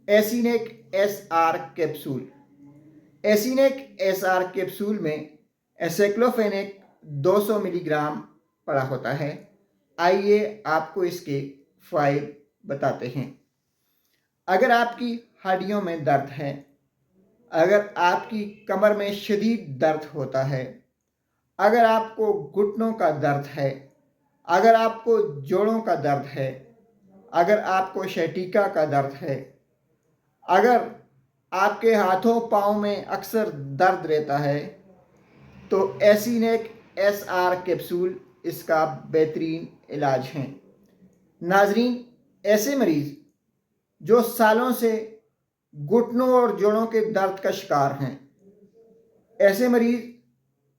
एसिनेक SR capsule. एसिनेक SR capsule में एसाइक्लोफेनेक 200 milligram पड़ा होता है। आइए आपको इसके फ़ायदे बताते हैं। अगर आपकी हड्डियों में दर्द है, अगर आपकी कमर में शदीद दर्द होता है, अगर आपको घुटनों का दर्द है, अगर आपको जोड़ों का दर्द है, अगर आपको शैटिका का दर्द है, अगर आपके हाथों पाँव में अक्सर दर्द रहता है, तो एसिनेक एसआर कैप्सूल इसका बेहतरीन इलाज है। नाजरीन, ऐसे मरीज़ जो सालों से घुटनों और जोड़ों के दर्द का शिकार हैं, ऐसे मरीज़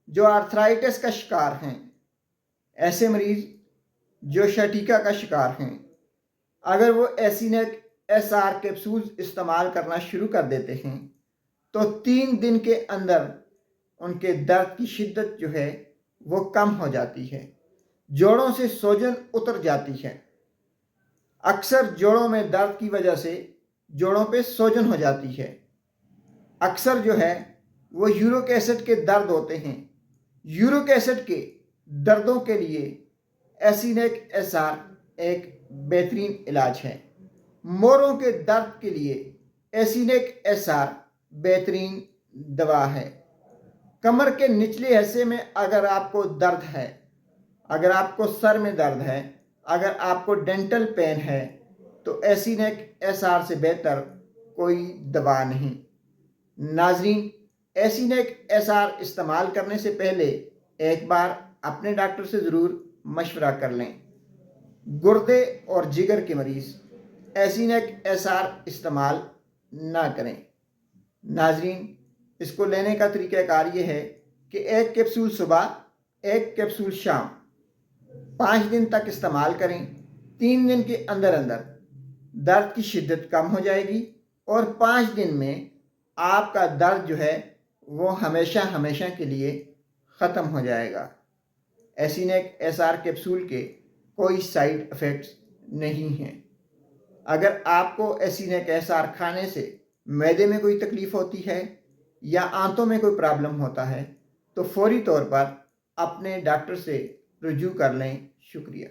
जो आर्थराइटिस का शिकार हैं, ऐसे मरीज़ जो शैटिका का शिकार हैं, अगर वो एसिनेक एसआर कैप्सूल इस्तेमाल करना शुरू कर देते हैं तो 3 दिन के अंदर उनके दर्द की शिद्दत जो है वो कम हो जाती है, जोड़ों से सूजन उतर जाती है। अक्सर जोड़ों में दर्द की वजह से जोड़ों पे सूजन हो जाती है। अक्सर जो है वो यूरिक एसिड के दर्द होते हैं। यूरिक एसिड के दर्दों के लिए एसिनेक एसआर एक बेहतरीन इलाज है। मोरों के दर्द के लिए एसिनेक एसआर बेहतरीन दवा है। कमर के निचले हिस्से में अगर आपको दर्द है, अगर आपको सर में दर्द है, अगर आपको डेंटल पेन है, तो एसिनेक एसआर से बेहतर कोई दवा नहीं। नाजरीन, एसिनेक एसआर इस्तेमाल करने से पहले एक बार अपने डॉक्टर से ज़रूर मशवरा कर लें। गुर्दे और जिगर के मरीज़ एसिनेक एसआर इस्तेमाल ना करें। नाजरीन, इसको लेने का तरीक़ाकार ये है कि 1 कैप्सूल सुबह, 1 कैप्सूल शाम, 5 दिन तक इस्तेमाल करें। 3 दिन के अंदर अंदर दर्द की शिद्दत कम हो जाएगी और 5 दिन में आपका दर्द जो है वो हमेशा हमेशा के लिए ख़त्म हो जाएगा। एसिनेक एसआर कैप्सूल के कोई साइड इफ़ेक्ट्स नहीं हैं। अगर आपको एसिनेक एसआर खाने से मैदे में कोई तकलीफ़ होती है या आंतों में कोई प्रॉब्लम होता है तो फौरी तौर पर अपने डॉक्टर से रुजू कर लें। शुक्रिया।